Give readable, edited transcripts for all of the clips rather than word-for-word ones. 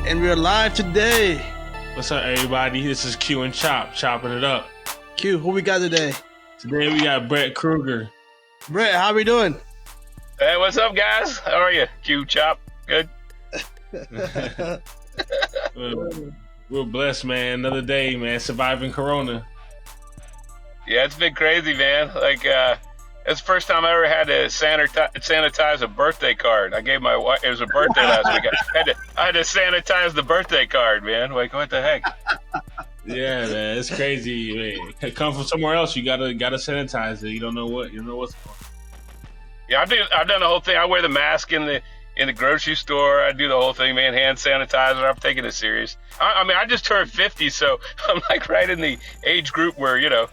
and we're live today. What's up, everybody? This is Q and Chop, chopping it up. Q, who we got today? Today we got Brett Krueger. Brett, how we doing? Hey, what's up, guys? How are you? Q, Chop, good? We're blessed, man. Another day, man. Surviving Corona. Yeah, it's been crazy, man. Like, it's the first time I ever had to sanitize a birthday card. I gave my wife, it was a birthday last week. I had to sanitize the birthday card, man. Like, what the heck? Yeah, man, it's crazy. Man. It come from somewhere else. You gotta sanitize it. You don't know what's going on. Yeah, I've done the whole thing. I wear the mask in the grocery store. I do the whole thing, man. Hand sanitizer. I'm taking it serious. I mean, I just turned 50, so I'm like right in the age group where I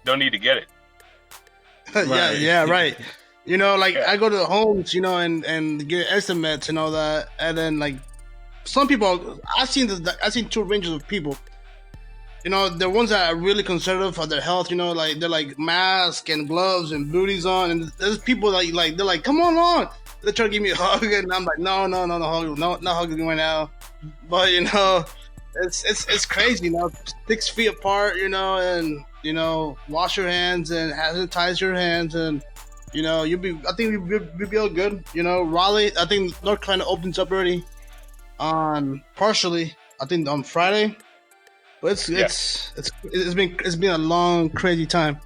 don't need to get it. Right. Yeah, right. I go to the homes, and get estimates and all that, and then like some people, I've seen two ranges of people. The ones that are really conservative for their health, like they're like mask and gloves and booties on, and there's people that they're like, come on, they're trying to give me a hug, and I'm like, no hug, no hugging right now. But it's crazy, 6 feet apart, and wash your hands and sanitize your hands, and I think you'll be all good. Raleigh, I think North Carolina opens up already on partially, I think on Friday. But it's been a long, crazy time.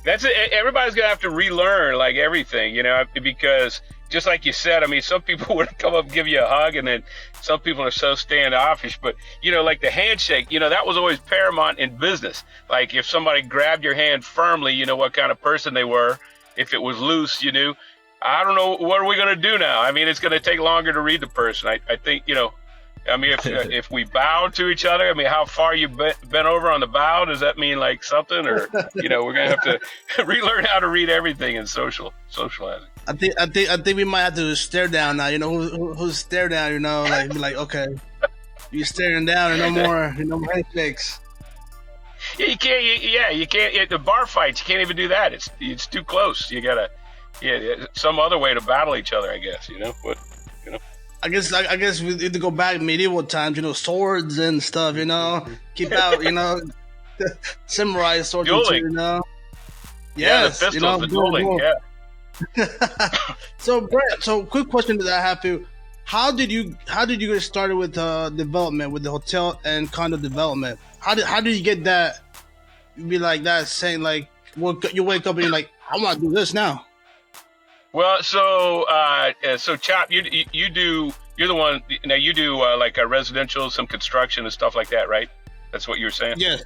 That's it. Everybody's gonna have to relearn like everything, because just like you said, I mean, some people would come up and give you a hug, and then some people are so standoffish. But like the handshake, that was always paramount in business. Like if somebody grabbed your hand firmly, you know what kind of person they were. If it was loose, I don't know, what are we gonna do now? I mean, it's gonna take longer to read the person. I think, I mean, if we bow to each other, I mean, how far you bent over on the bow? Does that mean like something, or we're gonna have to relearn how to read everything in socializing? I think we might have to stare down now. Who's stare down? Like be like, okay, you staring down, and no more handshakes. Yeah, you can't. The bar fights, you can't even do that. It's too close. You gotta, some other way to battle each other, I guess. But. I guess we need to go back medieval times, swords and stuff, keep out, samurai swords, dueling. Yes, the pistols, the dueling, yeah. So Brett, quick question that I have for you: How did you get started with development, with the hotel and condo development? How did you get that? Be like that, saying like, you wake up and you're like, I want to do this now. Well, so Chop, you're the one. Now you do like a residential, some construction and stuff like that, right? That's what you were saying. Yeah.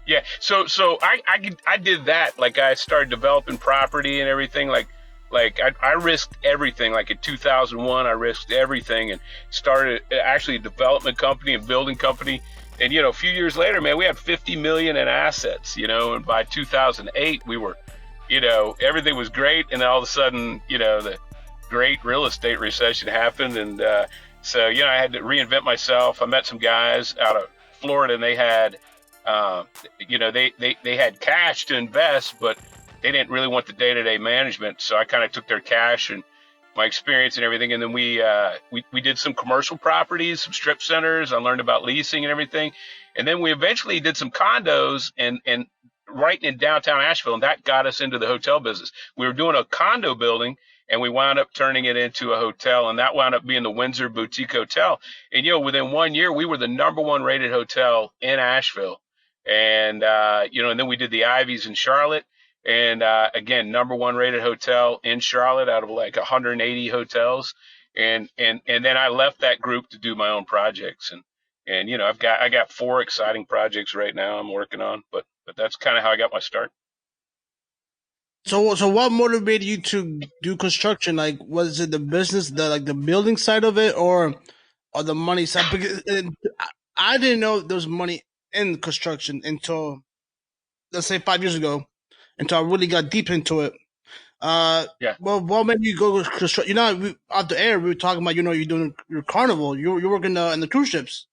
Yeah. So I did that. Like I started developing property and everything. Like I risked everything. Like in 2001, I risked everything and started actually a development company and building company. And a few years later, man, we had 50 million in assets. And by 2008, we were. Everything was great, and then all of a sudden, the great real estate recession happened, and so I had to reinvent myself. I met some guys out of Florida, and they had, they had cash to invest, but they didn't really want the day-to-day management. So I kind of took their cash and my experience and everything, and then we did some commercial properties, some strip centers. I learned about leasing and everything, and then we eventually did some condos and right in downtown Asheville, and that got us into the hotel business. We were doing a condo building, and we wound up turning it into a hotel, and that wound up being the Windsor Boutique Hotel. And within 1 year, we were the #1 rated hotel in Asheville, and and then we did the Ivies in Charlotte, and again, #1 rated hotel in Charlotte out of like 180 hotels, and then I left that group to do my own projects, and I got 4 exciting projects right now I'm working on, but that's kind of how I got my start. So what motivated you to do construction? Like, was it the business, the building side of it, or the money side? Because I didn't know there was money in construction until, let's say, 5 years ago, until I really got deep into it. Yeah. Well, what made you go construction? Out the air, we were talking about, you're doing your carnival. You're working in the cruise ships.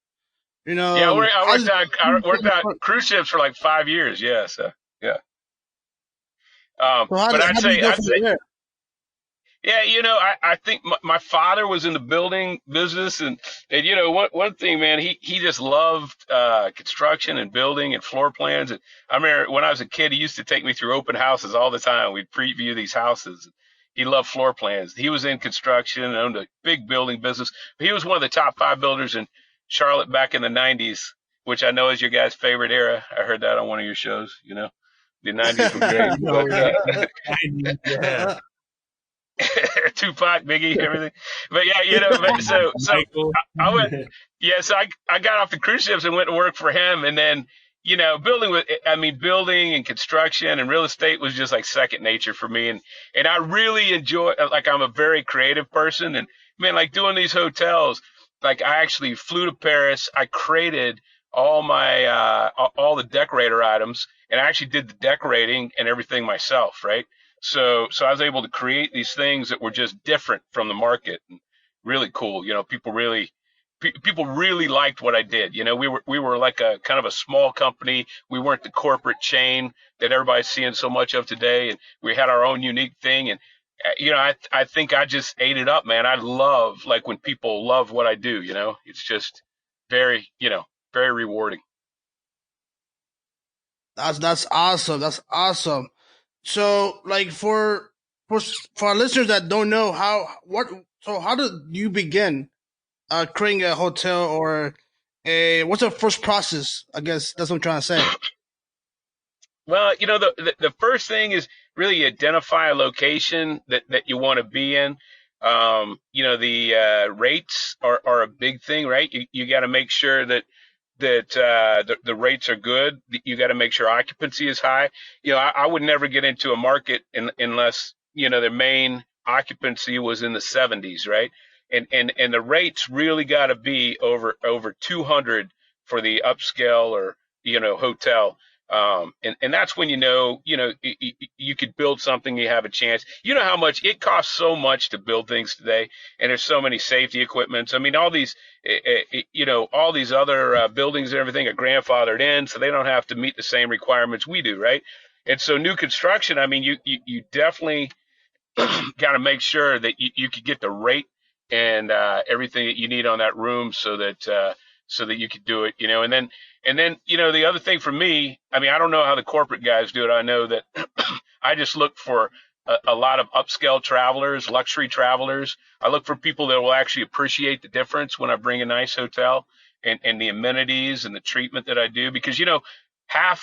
Yeah, I worked on cruise ships for like 5 years. Yeah, so yeah. So but I'd say Yeah, I think my father was in the building business, and one thing, man, he just loved construction and building and floor plans. And I remember when I was a kid, he used to take me through open houses all the time. We'd preview these houses. He loved floor plans. He was in construction and owned a big building business. He was one of the top 5 builders in Charlotte back in the '90s, which I know is your guys' favorite era. I heard that on one of your shows. The '90s were great, but Yeah. Tupac, Biggie, everything. But yeah, but so Michael. I went, yeah, so I got off the cruise ships and went to work for him. And then, building and construction and real estate was just like second nature for me. And I really enjoy, like, I'm a very creative person. And man, like doing these hotels, like I actually flew to Paris. I created all all the decorator items, and I actually did the decorating and everything myself, right? So I was able to create these things that were just different from the market and really cool. People really liked what I did. We were like a kind of a small company. We weren't the corporate chain that everybody's seeing so much of today. And we had our own unique thing. And, I think I just ate it up, man. I love like when people love what I do, it's just very, very rewarding. That's awesome. That's awesome. So, like for our listeners that don't know how did you begin creating a hotel or what's the first process? I guess that's what I'm trying to say. Well, the first thing is really identify a location that you want to be in. The rates are a big thing, right? You got to make sure that the rates are good. You got to make sure occupancy is high. I would never get into a market unless, their main occupancy was in the 70s, right? And the rates really got to be over 200 for the upscale or, hotel. And that's when, you could build something, you have a chance. You know how much it costs so much to build things today. And there's so many safety equipments. I mean, all these, all these other buildings and everything are grandfathered in, so they don't have to meet the same requirements we do, right? And so new construction, I mean, you definitely got to make sure that you could get the rate and everything that you need on that room so that you could do it, and then, the other thing for me, I mean, I don't know how the corporate guys do it. I know that I just look for a lot of upscale travelers, luxury travelers. I look for people that will actually appreciate the difference when I bring a nice hotel and the amenities and the treatment that I do, because, half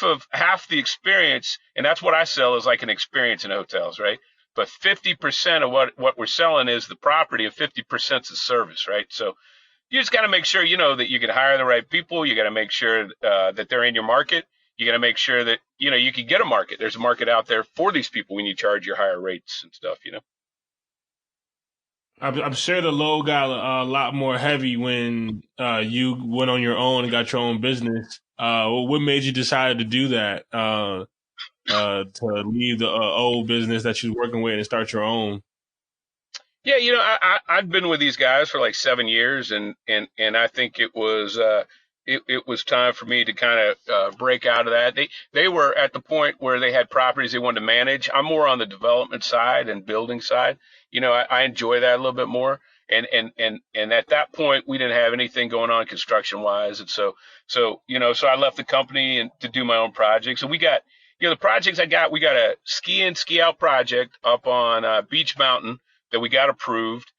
the experience, and that's what I sell, is like an experience in hotels, right? But 50% of what we're selling is the property, and 50% is the service, right? So you just got to make sure, that you can hire the right people. You got to make sure that they're in your market. You got to make sure that, you can get a market. There's a market out there for these people when you charge your higher rates and stuff, I'm sure the load got a lot more heavy when you went on your own and got your own business. What made you decide to do that? To leave the old business that you was working with and start your own? Yeah, I've been with these guys for like 7 years, and I think it was time for me to kind of break out of that. They were at the point where they had properties they wanted to manage. I'm more on the development side and building side. I enjoy that a little bit more. And at that point, we didn't have anything going on construction wise, and so I left the company and to do my own projects. And we got, the projects we got a ski in, ski out project up on Beach Mountain that we got approved.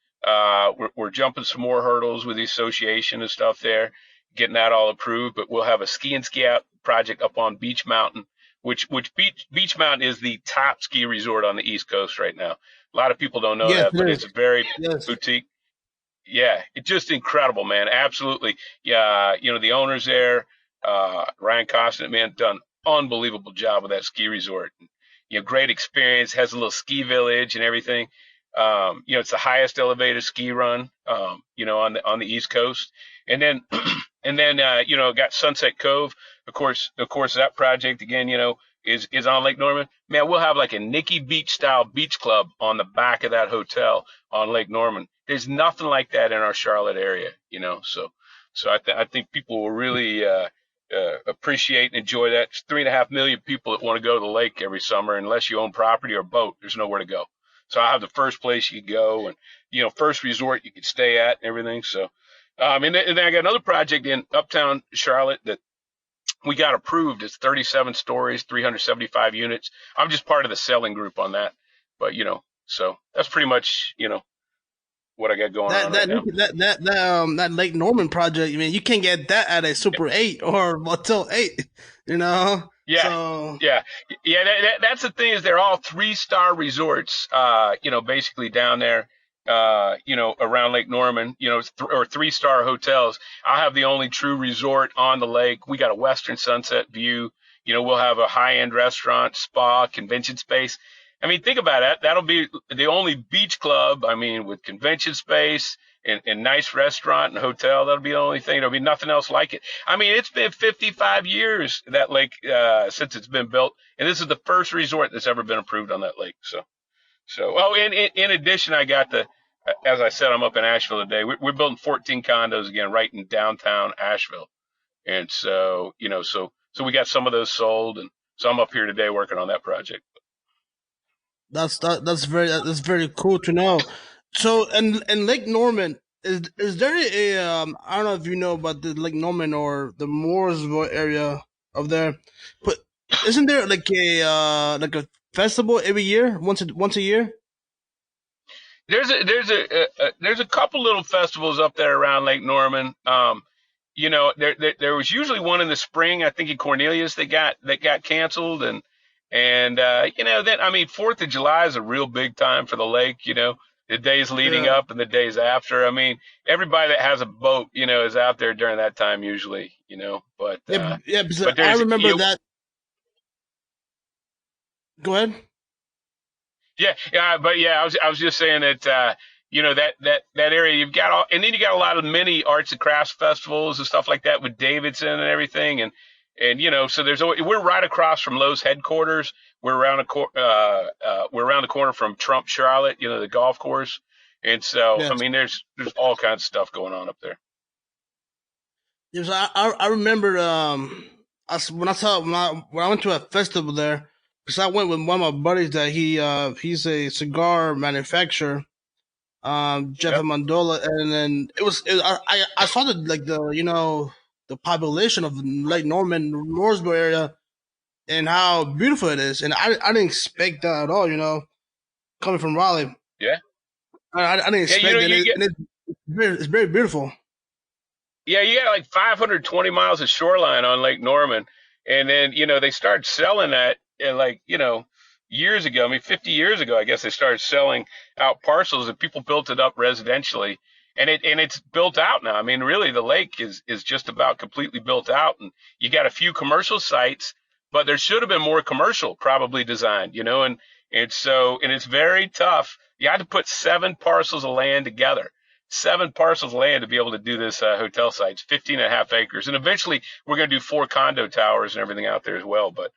We're jumping some more hurdles with the association and stuff there, getting that all approved. But we'll have a ski in, ski out project up on Beach Mountain, which Beach Mountain is the top ski resort on the East Coast right now. A lot of people don't know that, but it's a very boutique. Yeah, it's just incredible, man. Absolutely. Yeah, the owners there, Ryan Costin, man, done unbelievable job with that ski resort. Great experience, has a little ski village and everything. It's the highest elevated ski run, on the East Coast. And then, got Sunset Cove. Of course, that project again, is on Lake Norman. Man, we'll have like a Nikki Beach style beach club on the back of that hotel on Lake Norman. There's nothing like that in our Charlotte area, so I think people will really, appreciate and enjoy that. It's 3.5 million people that want to go to the lake every summer. Unless you own property or boat, there's nowhere to go. So I have the first place you could go, and first resort you could stay at and everything. So, and then I got another project in Uptown Charlotte that we got approved. It's 37 stories, 375 units. I'm just part of the selling group on that, but so that's pretty much what I got going on right now. That Lake Norman project, I mean, you can't get that at a Super 8 or Motel 8, Yeah, So yeah. That's the thing, is they're all 3-star resorts, basically down there, around Lake Norman, or 3-star hotels. I'll have the only true resort on the lake. We got a western sunset view. We'll have a high-end restaurant, spa, convention space. I mean, think about it. That'll be the only beach club, with convention space and nice restaurant and hotel. That'll be the only thing. There'll be nothing else like it. I mean, it's been 55 years, that lake, since it's been built. And this is the first resort that's ever been approved on that lake. So, in addition, I got as I said, I'm up in Asheville today. We're building 14 condos again, right in downtown Asheville. And so, so we got some of those sold. And so I'm up here today working on that project. that's very cool to know. So, and Lake Norman, is there I don't know if you know about the Lake Norman or the Mooresville area of there, but isn't there like a festival every year, once a year? There's a couple little festivals up there around Lake Norman. There was usually one in the spring, I think in Cornelius, that got canceled, and then 4th of July is a real big time for the lake. The days leading up and the days after. I mean, everybody that has a boat, is out there during that time usually. But but I remember that. Go ahead. I was just saying that that area you've got all, and then you got a lot of mini arts and crafts festivals and stuff like that with Davidson and everything, and so we're right across from Lowe's headquarters. We're around the corner from Trump Charlotte, the golf course, and so Yes. I mean there's all kinds of stuff going on up there. Yes, I remember when I went to a festival there, because I went with one of my buddies that he's a cigar manufacturer, Jeff Yep. Mandola, and then I saw the population of Lake Norman, Mooresville area, and how beautiful it is, and I didn't expect that at all, coming from Raleigh. Yeah. I didn't expect it, and it's very beautiful. Yeah, you got like 520 miles of shoreline on Lake Norman. And then, they started selling that years ago. I mean, 50 years ago, I guess they started selling out parcels, and people built it up residentially. And it's built out now. I mean, really, the lake is just about completely built out. And you got a few commercial sites, but there should have been more commercial probably designed, and it's very tough. You had to put 7 parcels of land together. 7 parcels of land to be able to do this hotel site. It's 15.5 acres. And eventually we're going to do 4 condo towers and everything out there as well. But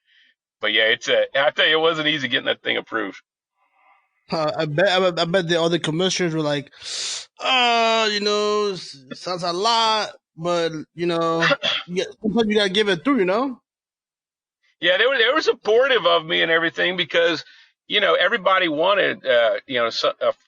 yeah, I tell you, it wasn't easy getting that thing approved. I bet the other commissioners were like, it sounds a lot, but, sometimes you got to give it through, Yeah, they were supportive of me and everything because, everybody wanted, a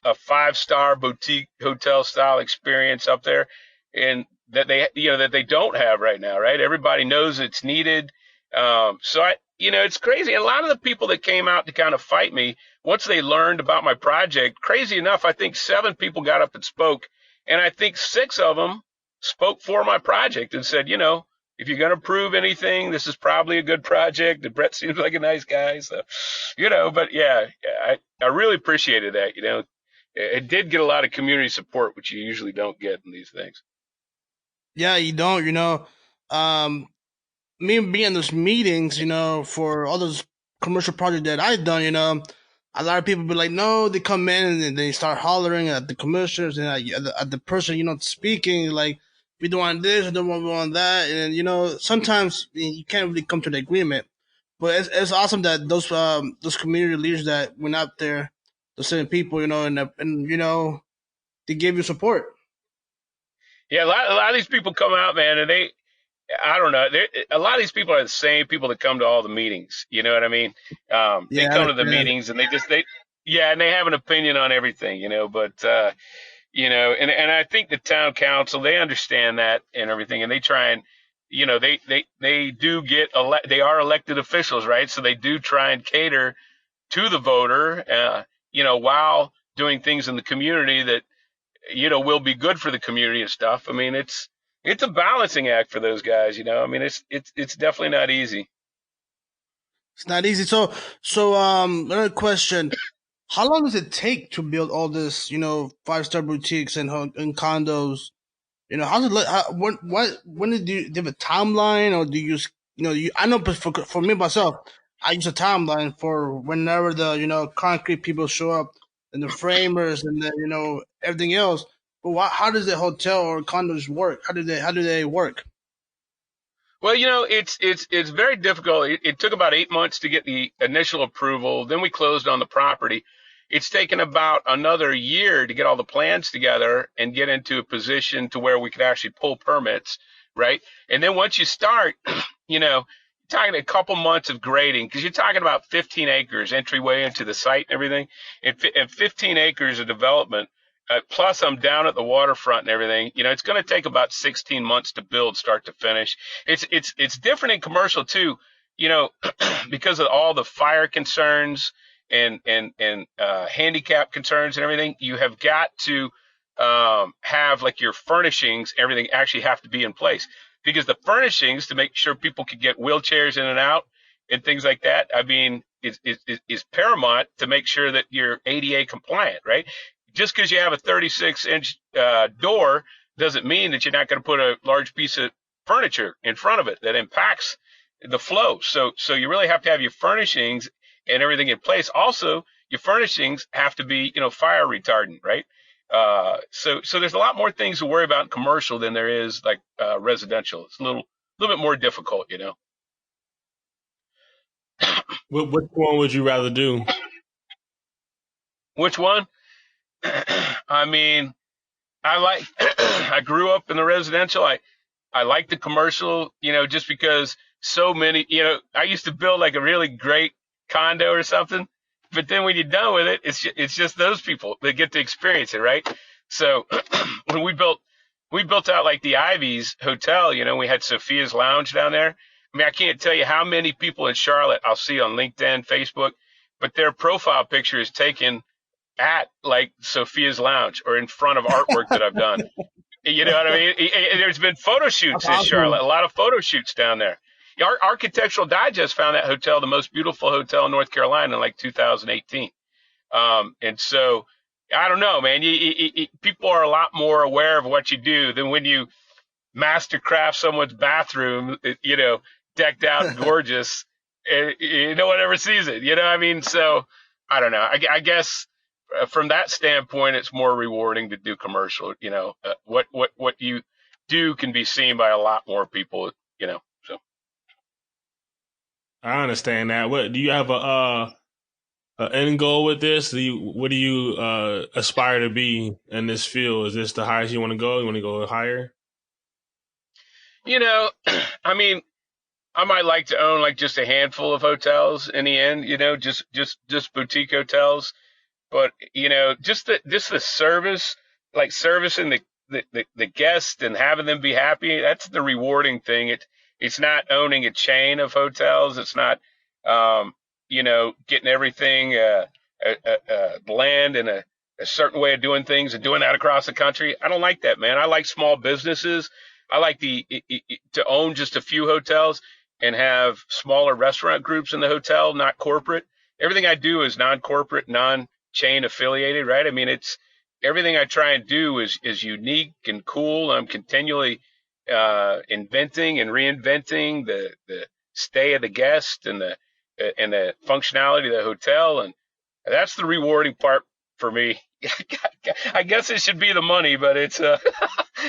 5-star boutique hotel style experience up there, and that they don't have right now, right? Everybody knows it's needed. It's crazy. And a lot of the people that came out to kind of fight me, once they learned about my project, crazy enough, I think 7 people got up and spoke, and I think 6 of them spoke for my project and said, if you're going to prove anything, this is probably a good project. And Brett seems like a nice guy. So, but I really appreciated that. It did get a lot of community support, which you usually don't get in these things. Yeah, you don't, me being in those meetings, for all those commercial projects that I've done, a lot of people be like, no, they come in and they start hollering at the commissioners and at the person, speaking, like, we don't want this, we don't want that, and sometimes you can't really come to the agreement. But it's awesome that those community leaders that went out there, those certain people, and they gave you support. Yeah, a lot of these people come out, man, and I don't know. A lot of these people are the same people that come to all the meetings. You know what I mean? They come to the meetings and Yeah, and they have an opinion on everything, but and I think the town council, they understand that and everything, and they try and, they do they are elected officials, right? So they do try and cater to the voter, while doing things in the community that, will be good for the community and stuff. I mean, it's a balancing act for those guys, I mean, it's definitely not easy. It's not easy. So another question: how long does it take to build all this, 5-star boutiques and condos? How's it? When do you have a timeline, or do you use? I know, but for me myself, I use a timeline for whenever the concrete people show up and the framers and the everything else. But how does the hotel or condos work? How do they work? Well, it's very difficult. It took about 8 months to get the initial approval. Then we closed on the property. It's taken about another year to get all the plans together and get into a position to where we could actually pull permits, right? And then once you start, you're talking a couple months of grading, because you're talking about 15 acres entryway into the site and everything, and 15 acres of development. Plus, I'm down at the waterfront and everything. It's going to take about 16 months to build, start to finish. It's different in commercial too, because of all the fire concerns and handicap concerns and everything. You have got to have like your furnishings, everything actually have to be in place, because the furnishings, to make sure people can get wheelchairs in and out and things like that, I mean, is paramount to make sure that you're ADA compliant, right? Just because you have a 36-inch door doesn't mean that you're not going to put a large piece of furniture in front of it that impacts the flow. So you really have to have your furnishings and everything in place. Also, your furnishings have to be, fire retardant, right? So there's a lot more things to worry about in commercial than there is like residential. It's a little bit more difficult, Which one would you rather do? Which one? I mean, I grew up in the residential. I like the commercial, just because so many, I used to build like a really great condo or something, but then when you're done with it, it's just those people that get to experience it, right? So when we built out like the Ivy's Hotel, we had Sophia's Lounge down there. I mean, I can't tell you how many people in Charlotte I'll see on LinkedIn, Facebook, but their profile picture is taken at like Sophia's Lounge or in front of artwork that I've done. You know what I mean? There's been photo shoots in Charlotte, a lot of photo shoots down there. Architectural Digest found that hotel the most beautiful hotel in North Carolina in like 2018. And so I don't know, man. People are a lot more aware of what you do than when you mastercraft someone's bathroom, decked out and gorgeous. No one ever sees it. I mean, so I don't know. I guess from that standpoint, it's more rewarding to do commercial. What you do can be seen by a lot more people. So I understand that. What do you have a end goal with this? What do you aspire to be in this field? Is this the highest you want to go? You want to go higher? I mean, I might like to own like just a handful of hotels in the end. Just boutique hotels. But just the service, like servicing the guest and having them be happy, that's the rewarding thing. It's not owning a chain of hotels. It's not getting everything bland and a certain way of doing things and doing that across the country. I don't like that, man. I like small businesses. I like to own just a few hotels and have smaller restaurant groups in the hotel, not corporate. Everything I do is non-corporate, non-chain affiliated, right? I mean, it's everything I try and do is unique and cool. I'm continually inventing and reinventing the stay of the guest and the functionality of the hotel, and that's the rewarding part for me. I guess it should be the money, but it's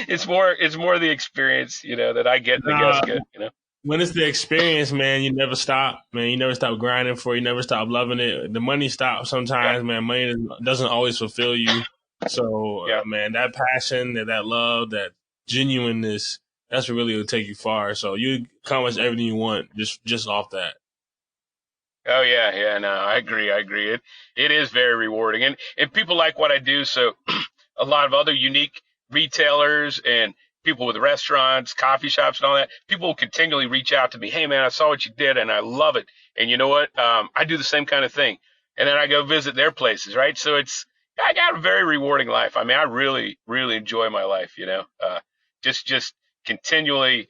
it's more the experience, that I get and the guests get. When it's the experience, man, you never stop, man. You never stop grinding for it. You never stop loving it. The money stops sometimes, man. Money doesn't always fulfill you. So, man, that passion, that love, that genuineness, that's what really will take you far. So you accomplish everything you want just off that. Oh yeah, yeah, no, I agree. I agree. It is very rewarding, and people like what I do. So a lot of other unique retailers and people with restaurants, coffee shops, and all that, people will continually reach out to me. Hey man, I saw what you did, and I love it. And you know what? I do the same kind of thing, and then I go visit their places, right? So I got a very rewarding life. I mean, I really, really enjoy my life. Just continually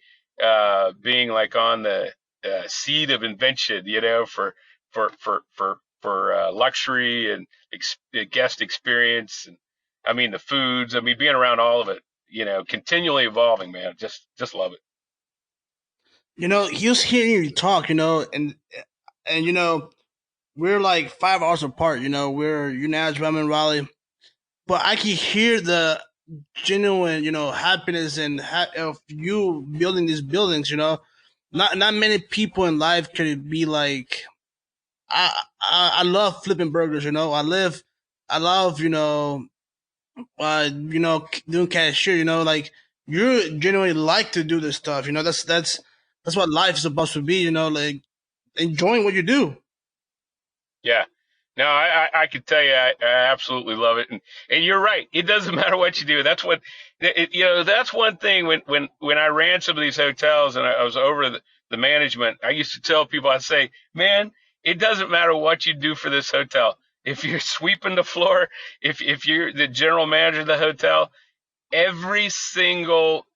being like on the seed of invention, for luxury and guest experience, and I mean the foods. I mean being around all of it. Continually evolving, man. Just love it. Just hearing you talk, and we're like 5 hours apart. We're you Nashville, I'm in Raleigh, but I can hear the genuine, happiness and of you building these buildings. Not many people in life could be like. I love flipping burgers. I love doing cashier. Like you genuinely like to do this stuff. That's what life is supposed to be. Like enjoying what you do. Yeah. No, I can tell you, I absolutely love it, and you're right. It doesn't matter what you do. That's what, that's one thing. When I ran some of these hotels and I was over the management, I used to tell people, I'd say, man, it doesn't matter what you do for this hotel. If you're sweeping the floor, if you're the general manager of the hotel, every single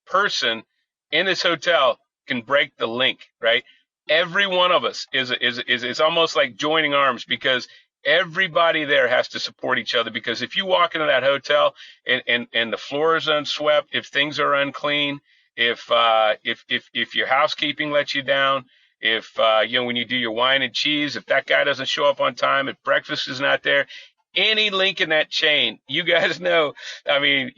person in this hotel can break the link, right? Every one of us is almost like joining arms, because everybody there has to support each other. Because if you walk into that hotel and the floor is unswept, if things are unclean, if your housekeeping lets you down, if when you do your wine and cheese, if that guy doesn't show up on time, if breakfast is not there, any link in that chain, you guys know. I mean,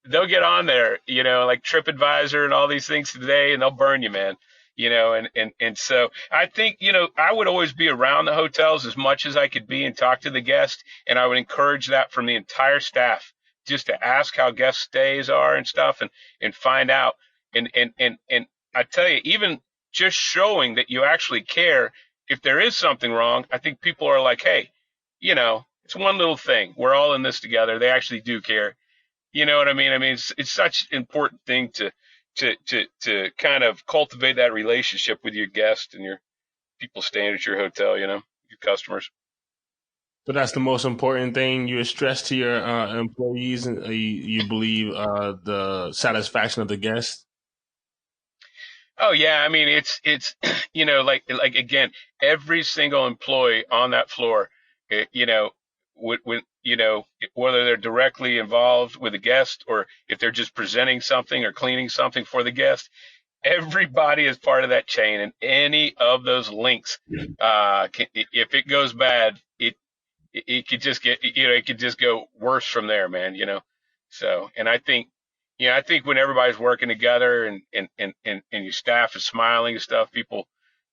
they'll get on there, like TripAdvisor and all these things today, and they'll burn you, man. And so I think, I would always be around the hotels as much as I could be and talk to the guests, and I would encourage that from the entire staff, just to ask how guest stays are and stuff, and find out. And I tell you, even just showing that you actually care, if there is something wrong, I think people are like, hey, it's one little thing. We're all in this together. They actually do care. You know what I mean? I mean, it's such an important thing to kind of cultivate that relationship with your guests and your people staying at your hotel, your customers. So that's the most important thing. You stress to your employees, and you believe the satisfaction of the guests. Oh yeah, I mean it's like again, every single employee on that floor, when whether they're directly involved with the guest or if they're just presenting something or cleaning something for the guest, everybody is part of that chain, and any of those links, if it goes bad, it could just get, it could just go worse from there, man. So, and I think when everybody's working together and your staff is smiling and stuff, people,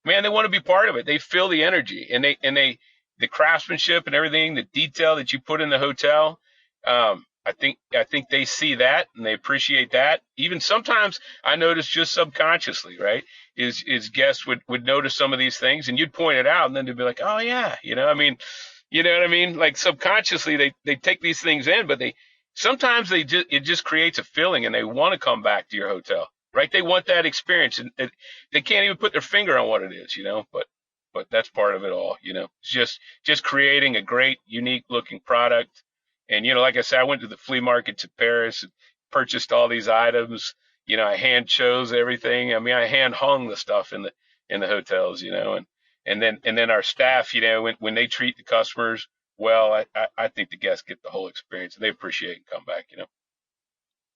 man, they want to be part of it. They feel the energy, and the craftsmanship and everything, the detail that you put in the hotel. I think they see that and they appreciate that. Even sometimes I notice just subconsciously, right? Is guests would notice some of these things, and you'd point it out, and then they'd be like, oh yeah, I mean, you know what I mean? Like subconsciously they take these things in, but sometimes it just creates a feeling, and they want to come back to your hotel, right? They want that experience, and they can't even put their finger on what it is, but that's part of it all, It's just creating a great, unique looking product. And, like I said, I went to the flea market to Paris and purchased all these items. I hand chose everything. I mean, I hand hung the stuff in the hotels, and then our staff, when they treat the customers well, I think the guests get the whole experience, and they appreciate and come back,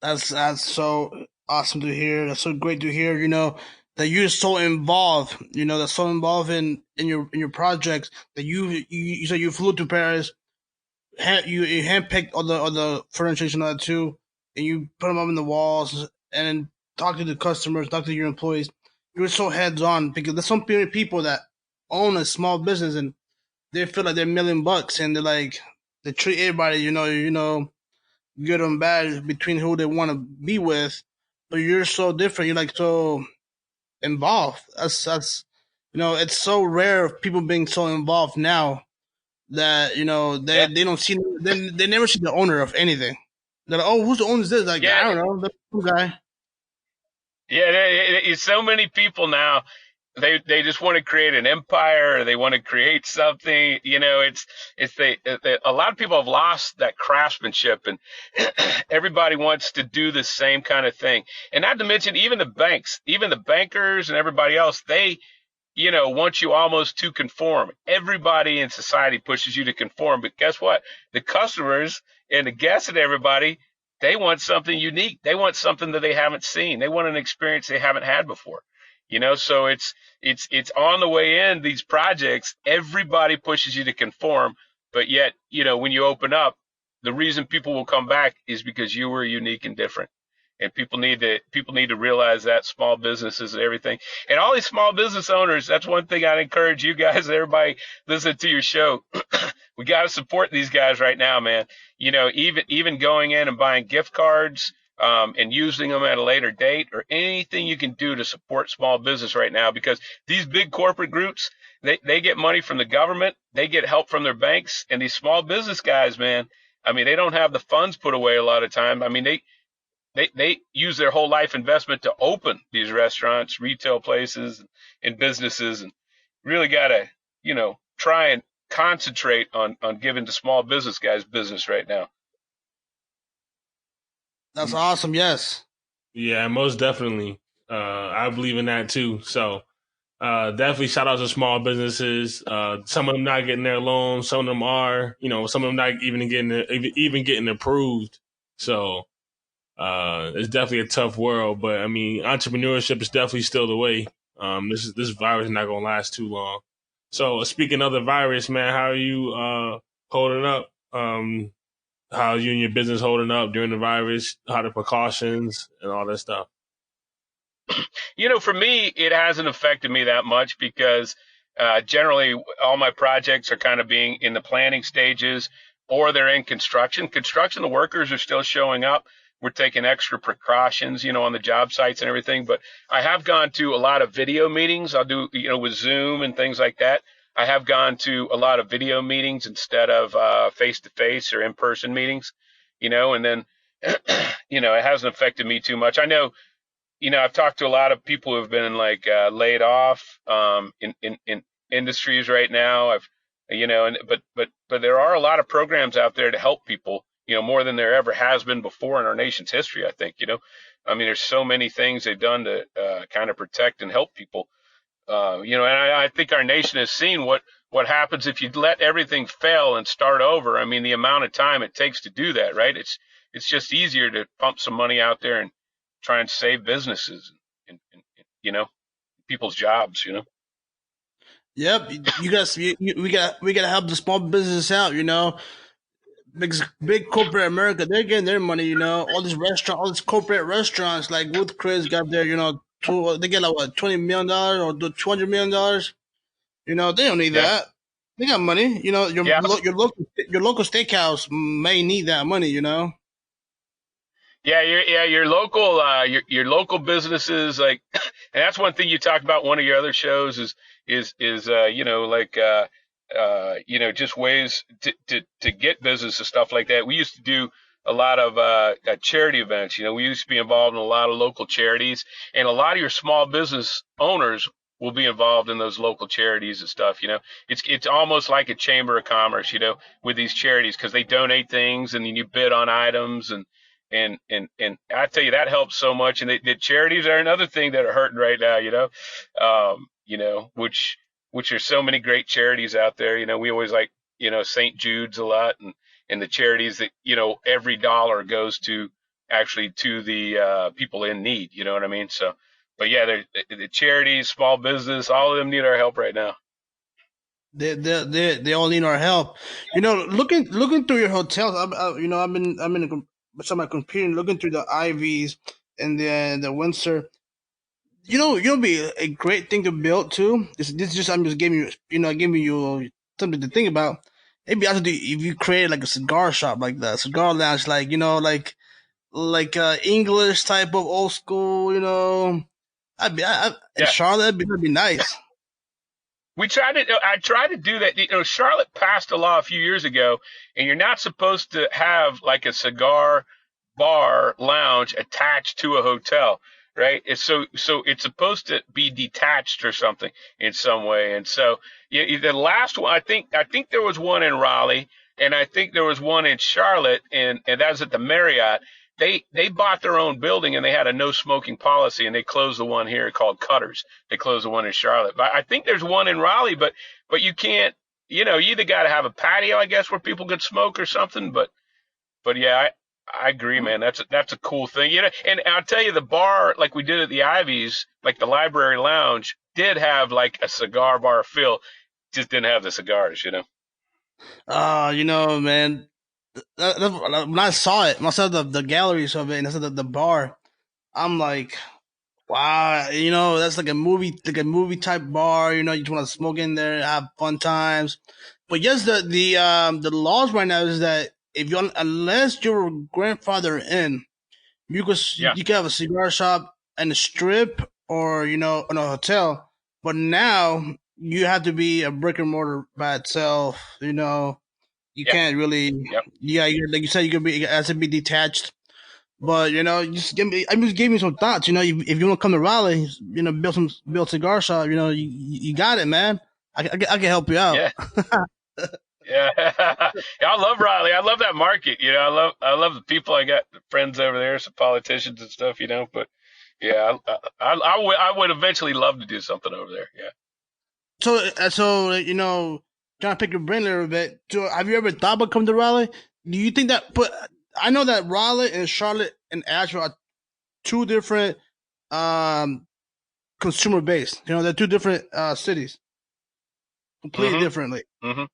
That's so awesome to hear. That's so great to hear. That you're so involved. That's so involved in your projects that you said you flew to Paris. You handpicked all the furniture and all that too, and you put them up in the walls and then talk to the customers, talk to your employees. You're so hands on, because there's some people that own a small business and they feel like they're $1,000,000, and they treat everybody, good and bad between who they want to be with. But you're so different. You're like so involved. That's It's so rare of people being so involved now that Yeah, they don't see they never see the owner of anything. They're like, oh, who's the owner of this? Like, yeah, I don't know, the guy. yeah. So many people now, they just want to create an empire, or they want to create something. A lot of people have lost that craftsmanship, and everybody wants to do the same kind of thing. And not to mention, even the banks, even the bankers, and everybody else, they want you almost to conform. Everybody in society pushes you to conform, but guess what? The customers and the guests and everybody, they want something unique. They want something that they haven't seen. They want an experience they haven't had before. So it's on the way in these projects. Everybody pushes you to conform, but yet, when you open up, the reason people will come back is because you were unique and different. And people need to realize that, small businesses and everything. And all these small business owners, that's one thing I'd encourage you guys, everybody listen to your show. We got to support these guys right now, man. Even going in and buying gift cards, and using them at a later date, or anything you can do to support small business right now, because these big corporate groups, they get money from the government, they get help from their banks, and these small business guys, man, I mean, they don't have the funds put away a lot of time. I mean, they use their whole life investment to open these restaurants, retail places, and businesses, and really got to, try and concentrate on giving the small business guys business right now. That's awesome. Yes. Yeah, most definitely. I believe in that too. So definitely shout out to small businesses. Some of them not getting their loans, some of them are. Some of them not even getting approved. So it's definitely a tough world. But I mean, entrepreneurship is definitely still the way. This virus is not gonna last too long. So speaking of the virus, man, how are you holding up? How are you and your business holding up during the virus? How the precautions and all that stuff? For me, it hasn't affected me that much because generally all my projects are kind of being in the planning stages, or they're in construction. Construction, the workers are still showing up. We're taking extra precautions, on the job sites and everything. But I have gone to a lot of video meetings. I'll do, with Zoom and things like that. I have gone to a lot of video meetings instead of face-to-face or in-person meetings, and then, it hasn't affected me too much. I know, I've talked to a lot of people who've been like laid off in industries right now. But there are a lot of programs out there to help people, more than there ever has been before in our nation's history. I think, I mean, there's so many things they've done to kind of protect and help people. And I think our nation has seen what happens if you let everything fail and start over. I mean, the amount of time it takes to do that, right? It's just easier to pump some money out there and try and save businesses and people's jobs. Yep. You guys, we got to help the small business out. Big corporate America, they're getting their money. All these corporate restaurants like Ruth Chris got their, they get like what, $20 million or $200 million. They don't need Yeah, that. They got money. yeah. Your local steakhouse may need that money. Yeah, your local businesses, like, and that's one thing you talked about. One of your other shows is just ways to get business and stuff like that. We used to do a lot of charity events. We used to be involved in a lot of local charities, and a lot of your small business owners will be involved in those local charities and stuff. It's almost like a chamber of commerce, with these charities, because they donate things and then you bid on items, and I tell you, that helps so much. And the charities are another thing that are hurting right now, which are so many great charities out there. We always like, St. Jude's a lot, and the charities that, every dollar goes to actually to the people in need. You know what I mean? So, but yeah, the charities, small business, all of them need our help right now. They all need our help. Looking through your hotels. I'm in beside my computer looking through the Ivies and the Windsor. You'll be a great thing to build too. This is just I'm just giving you something to think about. Maybe also if you create like a cigar shop like that, cigar lounge, like like English type of old school. In Yeah. Charlotte, that'd be nice. I tried to do that. Charlotte passed a law a few years ago, and you're not supposed to have like a cigar bar lounge attached to a hotel, right? So it's supposed to be detached or something in some way. And so the last one, I think there was one in Raleigh, and I think there was one in Charlotte, and that was at the Marriott. They bought their own building and they had a no smoking policy, and they closed the one here called Cutters. They closed the one in Charlotte. But I think there's one in Raleigh, but you can't, you either got to have a patio, I guess, where people could smoke or something. But yeah, I agree, man. That's a cool thing. And I'll tell you, the bar, like we did at the Ivies, like the library lounge, did have like a cigar bar feel, just didn't have the cigars, Man, when I saw it, when I saw the galleries of it, and I saw the bar, I'm like, wow, that's like a movie type bar. You just want to smoke in there, have fun times. But yes, the laws right now is that unless you're grandfather in, you can have a cigar shop and a strip, or in a hotel. But now you have to be a brick and mortar by itself. You can't really. Yep. Yeah, like you said, it has to be detached. But just give me some thoughts. If you want to come to Raleigh, build cigar shop. You got it, man. I can help you out. Yeah. Yeah. I love Raleigh. I love that market. I love the people. I got friends over there, some politicians and stuff. But yeah, I would eventually love to do something over there. Yeah. So trying to pick your brain a little bit. So have you ever thought about coming to Raleigh? Do you think that? But I know that Raleigh and Charlotte and Asheville are two different consumer based. They're two different cities, completely differently. Mm-hmm.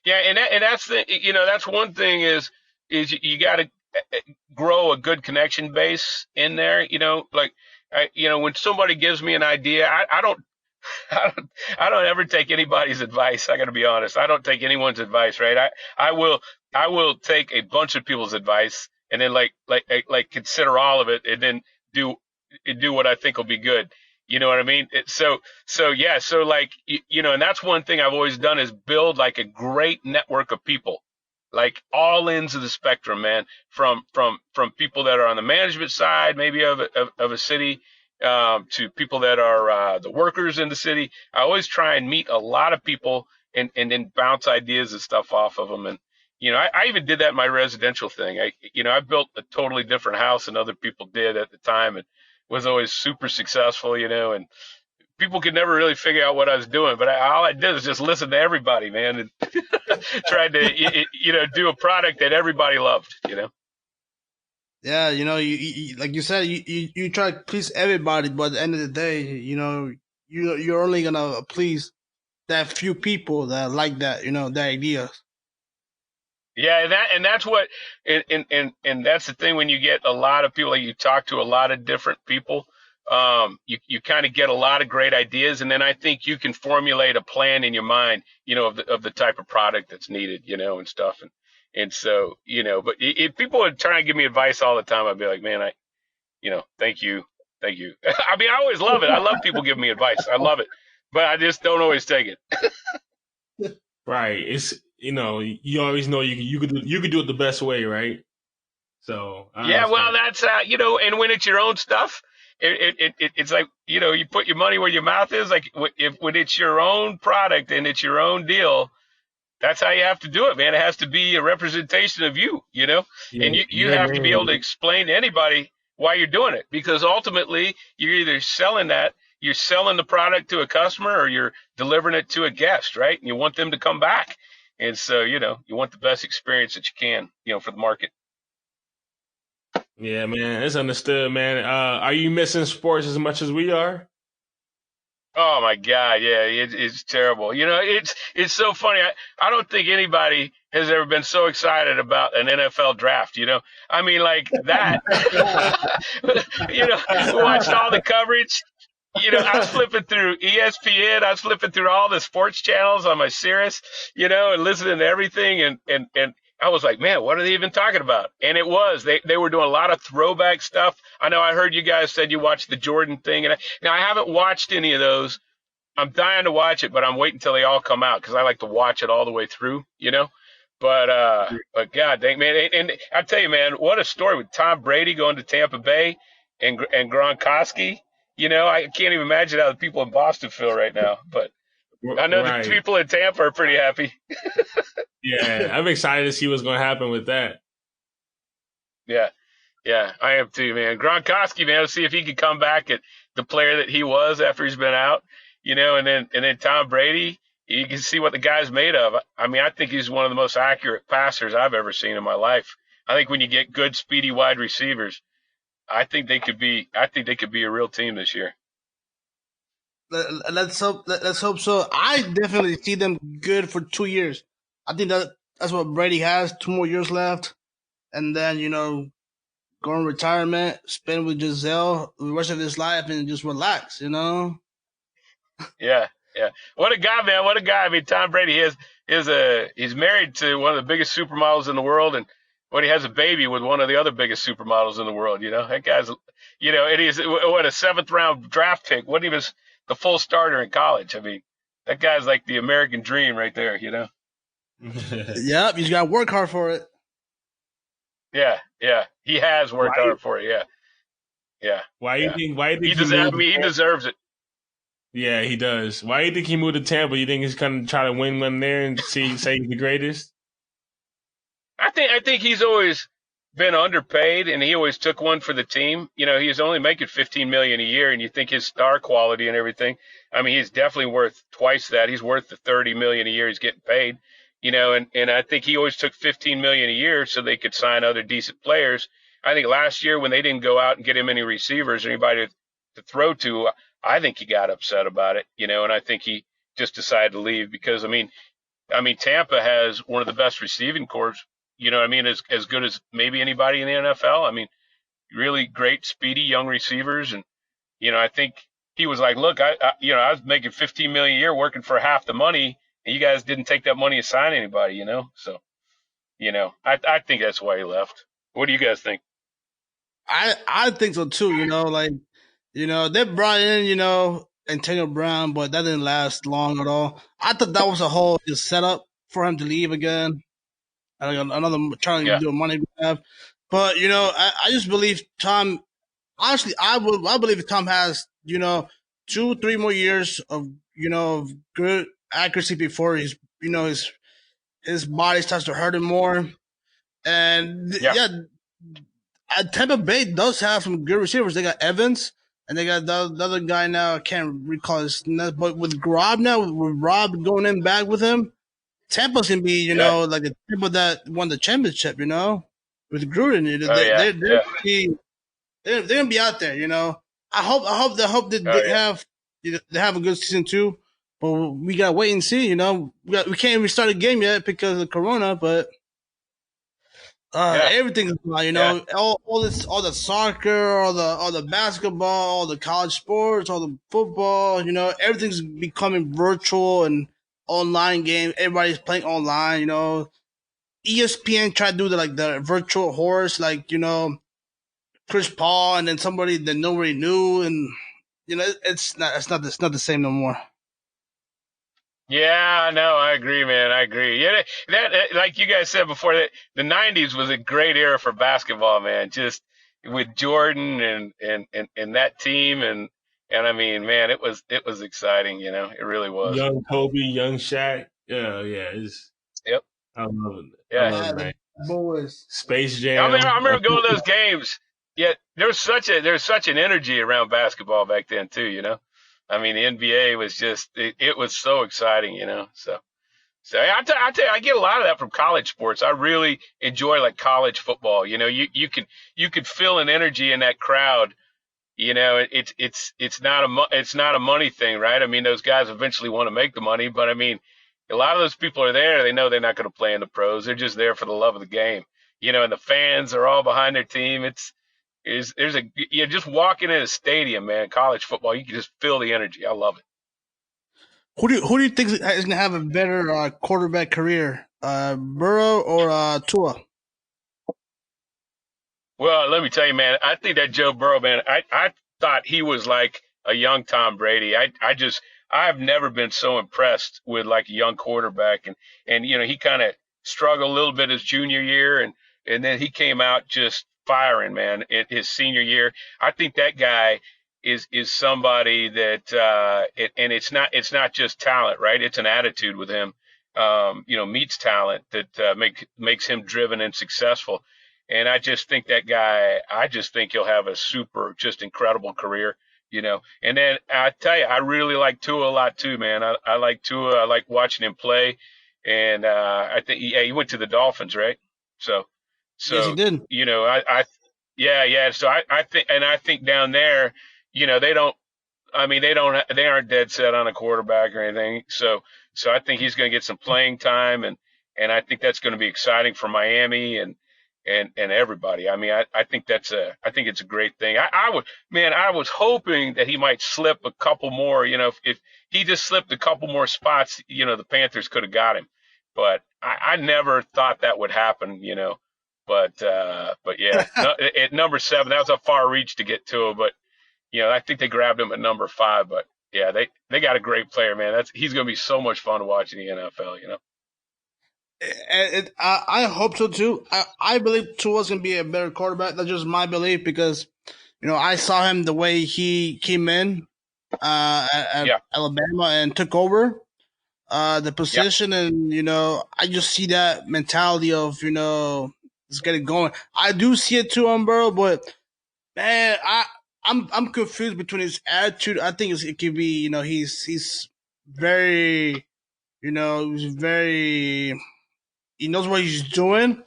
Yeah, and that's that's one thing is you got to grow a good connection base in there. When somebody gives me an idea, I don't ever take anybody's advice. I got to be honest. I don't take anyone's advice, right? I will take a bunch of people's advice and then like consider all of it and then do what I think will be good. You know what I mean? So like, and that's one thing I've always done is build like a great network of people, like all ends of the spectrum, man, from people that are on the management side, maybe of a city, to people that are the workers in the city. I always try and meet a lot of people and then bounce ideas and stuff off of them. And, I even did that in my residential thing. I built a totally different house than other people did at the time and was always super successful, and people could never really figure out what I was doing. But all I did was just listen to everybody, man, and tried to, do a product that everybody loved, Yeah, you like you said, you try to please everybody, but at the end of the day, you're only gonna please that few people that like that, that idea. Yeah, and that's what, and that's the thing when you get a lot of people, like you talk to a lot of different people, you kind of get a lot of great ideas, and then I think you can formulate a plan in your mind, of the type of product that's needed, and stuff, and so, but if people would try and give me advice all the time, I'd be like, man, thank you. I mean, I always love it. I love people giving me advice. I love it, but I just don't always take it. Right. It's, you always know you could do it the best way, right? So yeah, well, that's and when it's your own stuff, it's like you put your money where your mouth is. Like when it's your own product and it's your own deal, that's how you have to do it, man. It has to be a representation of you, and you have to be able to explain to anybody why you're doing it, because ultimately you're either selling the product to a customer or you're delivering it to a guest, right? And you want them to come back. And so, you want the best experience that you can, for the market. Yeah, man, it's understood, man. Are you missing sports as much as we are? Oh my God, yeah, it's terrible. It's so funny. I don't think anybody has ever been so excited about an NFL draft. I mean, like that. We watched all the coverage. I was flipping through ESPN. I was flipping through all the sports channels on my Sirius, and listening to everything. And I was like, man, what are they even talking about? And it was, they were doing a lot of throwback stuff. I know I heard you guys said you watched the Jordan thing. And now I haven't watched any of those, I'm dying to watch it, but I'm waiting until they all come out because I like to watch it all the way through, you know. But God dang man, and I tell you, man, what a story with Tom Brady going to Tampa Bay and Gronkowski. You know, I can't even imagine how the people in Boston feel right now. But I know the Right. people in Tampa are pretty happy. Yeah, I'm excited to see what's going to happen with that. Yeah, yeah, I am too, man. Gronkowski, man, let's see if he can come back at the player that he was after he's been out. You know, and then Tom Brady, you can see what the guy's made of. I mean, I think he's one of the most accurate passers I've ever seen in my life. I think when you get good, speedy wide receivers, I think they could be. I think they could be a real team this year. Let's hope. Let's hope so. I definitely see them good for 2 years. I think that's what Brady has. 2 more years left, and then go in retirement, spend with Giselle the rest of his life, and just relax. Yeah, yeah. What a guy, man! What a guy! I mean, Tom Brady he's married to one of the biggest supermodels in the world, and he has a baby with one of the other biggest supermodels in the world. You know, that guy's, and he's what a seventh round draft pick. Wasn't even the full starter in college. I mean, that guy's like the American dream right there. You know. Yep, you just gotta work hard for it. Yeah, yeah. He has worked hard for it. Yeah, yeah. Why do you think? Why do you he think deserves? I mean, he deserves it. Yeah, he does. Why do you think he moved to Tampa? You think he's gonna try to win one there and say he's the greatest? I think he's always been underpaid, and he always took one for the team. You know, he's only making $15 million a year, and you think his star quality and everything. I mean, he's definitely worth twice that. He's worth the $30 million a year he's getting paid. You know, and I think he always took $15 million a year so they could sign other decent players. I think last year when they didn't go out and get him any receivers or anybody to throw to, I think he got upset about it. You know, and I think he just decided to leave because I mean, Tampa has one of the best receiving corps. You know what I mean? As good as maybe anybody in the NFL. I mean, really great, speedy young receivers. And, I think he was like, look, I was making $15 million a year working for half the money, and you guys didn't take that money to sign anybody, So, I think that's why he left. What do you guys think? I think so too. They brought in Antonio Brown, but that didn't last long at all. I thought that was a whole just setup for him to leave again. Another trying to do a money grab. But I just believe Tom. Honestly, I believe Tom has 2-3 more years of of good accuracy before his body starts to hurt him more. And Tampa Bay does have some good receivers. They got Evans, and they got the other guy now. I can't recall his name, but with Rob now, with Rob going in back with him, Tampa's gonna be like the Tampa that won the championship. With Gruden, they're gonna be out there. I hope they have a good season too. But we gotta wait and see. We can't even start a game yet because of Corona, but. Everything's all the soccer, all the basketball, all the college sports, all the football, everything's becoming virtual and online game. Everybody's playing online, ESPN tried to do the virtual horse, Chris Paul and then somebody that nobody knew, and it's not the same no more. Yeah, no, I agree, man. I agree. Yeah, that like you guys said before, that the '90s was a great era for basketball, man. Just with Jordan and that team, and I mean, man, it was exciting. It really was. Young Kobe, young Shaq. Yeah. Yep. I love it. Yeah. I love it, man. Boys. Space Jam. I remember going to those games. Yeah, there's such an energy around basketball back then too. I mean, the NBA was just, it was so exciting, so I tell you, I get a lot of that from college sports. I really enjoy college football. You could feel an energy in that crowd. It's not a money thing, right? I mean, those guys eventually want to make the money, but I mean, a lot of those people are there. They know they're not going to play in the pros. They're just there for the love of the game, and the fans are all behind their team. Just walking in a stadium, man, college football, you can just feel the energy. I love it. Who do you think is going to have a better quarterback career, Burrow or Tua? Well, let me tell you, man, I think that Joe Burrow, man, I thought he was like a young Tom Brady. I've never been so impressed with like a young quarterback. And he kind of struggled a little bit his junior year, and then he came out just firing, man, in his senior year. I think that guy is somebody that, and it's not just talent, right? It's an attitude with him, meets talent that, makes him driven and successful. And I just think that guy, I just think he'll have a super, just incredible career, And then I tell you, I really like Tua a lot too, man. I like Tua. I like watching him play. And, I think, he went to the Dolphins, right? So, Yes, he did. yeah. So I think down there, they don't, they aren't dead set on a quarterback or anything. So I think he's going to get some playing time, and I think that's going to be exciting for Miami and everybody. I think I think it's a great thing. I was hoping that he might slip a couple more, if he just slipped a couple more spots, the Panthers could have got him, but I never thought that would happen, but yeah, at number 7, that was a far reach to get to him, but I think they grabbed him at number 5, but yeah, they got a great player, man. He's going to be so much fun to watch in the NFL, I hope so too. I believe Tua's going to be a better quarterback. That's just my belief because, I saw him the way he came in at Alabama and took over the position, and I just see that mentality of let's get it going. I do see it too on Burrow, but man, I'm confused between his attitude. I think it could be he's very he knows what he's doing,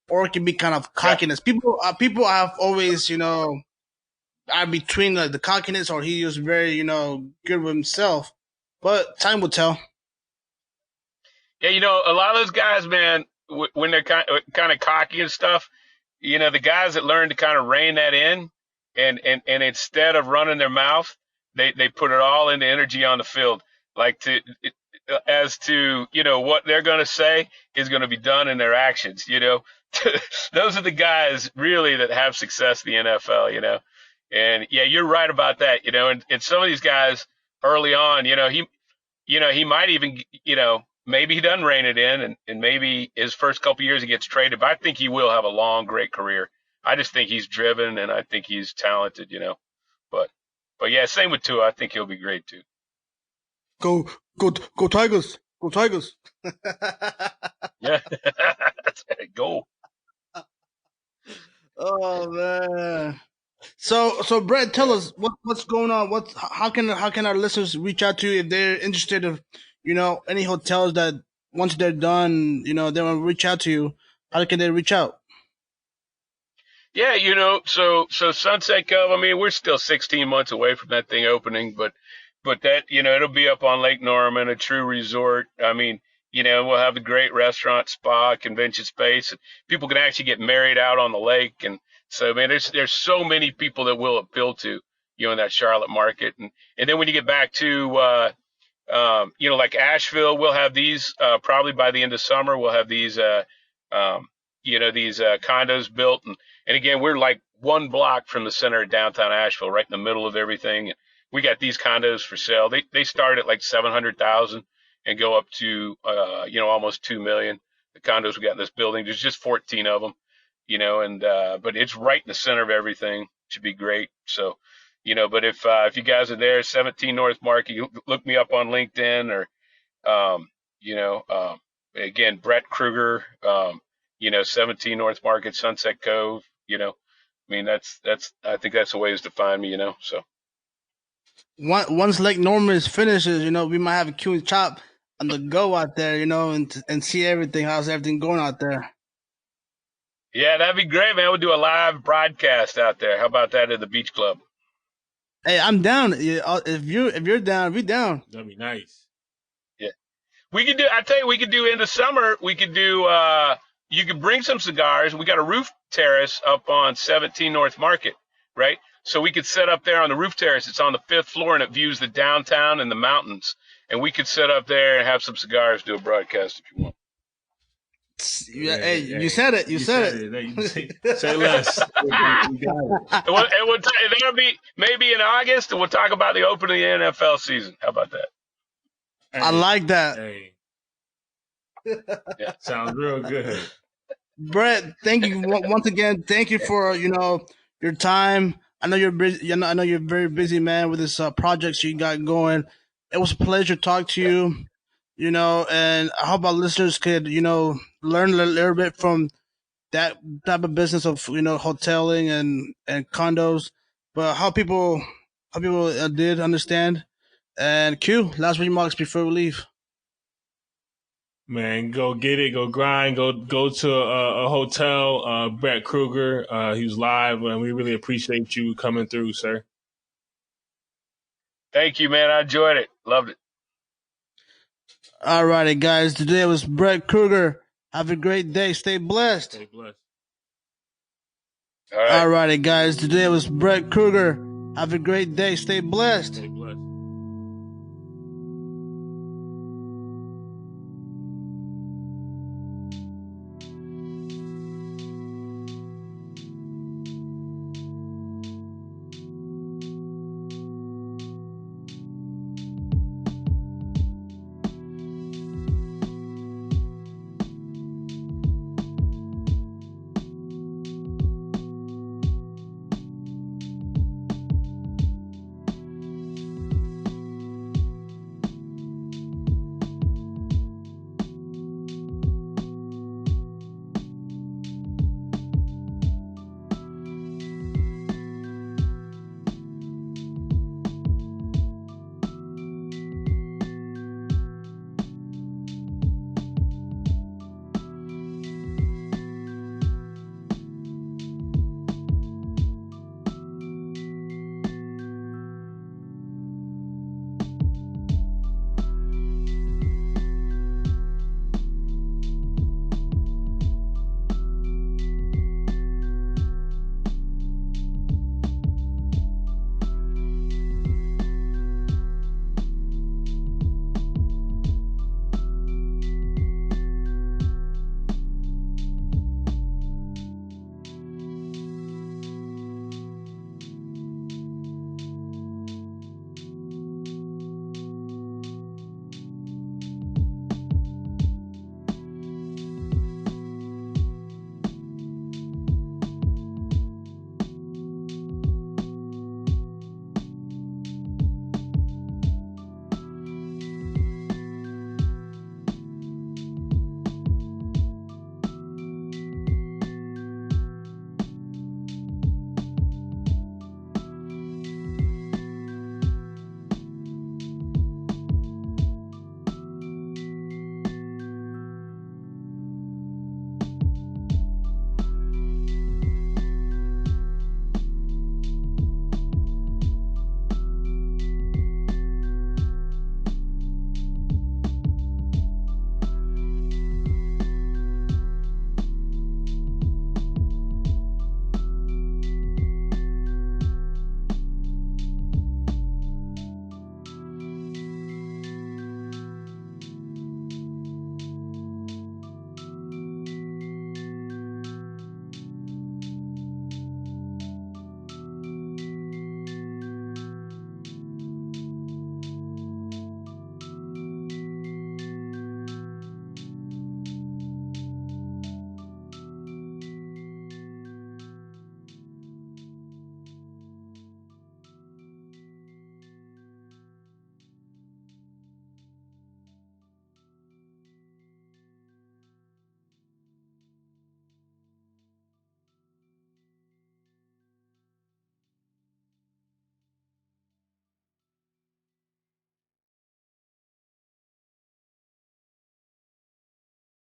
or it can be kind of cockiness. People have always are between the cockiness, or he's just very good with himself. But time will tell. Yeah, a lot of those guys, man, when they're kind of cocky and stuff, the guys that learn to kind of rein that in, and instead of running their mouth, they put it all into energy on the field, like as to what they're going to say is going to be done in their actions. Those are the guys really that have success in the NFL. And yeah, you're right about that. And some of these guys early on, he might even, maybe he doesn't rein it in, and maybe his first couple years he gets traded, but I think he will have a long, great career. I just think he's driven, and I think he's talented, but yeah, same with Tua. I think he'll be great too. Go Tigers! Go Tigers! Yeah, go. Oh man! So Brett, tell us what's going on. How can our listeners reach out to you if they're interested of any hotels that once they're done they want to reach out to you? How can they reach out? Yeah, so Sunset Cove. We're still 16 months away from that thing opening, but that, it'll be up on Lake Norman, a true resort. We'll have a great restaurant, spa, convention space. And people can actually get married out on the lake. And so, man, there's so many people that will appeal to, in that Charlotte market. And then when you get back to, like Asheville, we'll have these, probably by the end of summer, we'll have these, these condos built. And again, we're like one block from the center of downtown Asheville, right in the middle of everything. We got these condos for sale. They start at like 700,000 and go up to, almost 2 million. The condos we got in this building, there's just 14 of them, but it's right in the center of everything. Should be great. So, but if you guys are there, 17 North Market, you look me up on LinkedIn or, again, Brett Krueger, 17 North Market, Sunset Cove, I think that's the ways to find me, so. Once Lake Norman is finished, we might have a Q and Chop on the go out there, and see everything. How's everything going out there? Yeah, that'd be great, man. We'll do a live broadcast out there. How about that at the beach club? Hey, I'm down. If you're down, we down. That'd be nice. Yeah, we could do. I tell you, we could do in the summer. We could do. You could bring some cigars. We got a roof terrace up on 17 North Market, right? So we could set up there on the roof terrace. It's on the 5th floor, and it views the downtown and the mountains. And we could sit up there and have some cigars, do a broadcast if you want. Hey, you said it. You said it. Say less. That'll be maybe in August, and we'll talk about the opening of the NFL season. How about that? I like that. Hey. Sounds real good. Brett, thank you once again. Thank you for your time. I know you're busy. I know you're a very busy man with this projects you got going. It was a pleasure to talk to you. And I hope our listeners could learn a little bit from that type of business of hoteling and condos, but how people did understand. And Q, last remarks before we leave. Man, go get it, go grind, go to a hotel. Brett Krueger, he was live, and we really appreciate you coming through, sir. Thank you, man. I enjoyed it. Loved it. All righty, guys. Today was Brett Krueger. Have a great day. Stay blessed. Stay blessed. All right. All righty, guys. Today was Brett Krueger. Have a great day. Stay blessed. Stay blessed.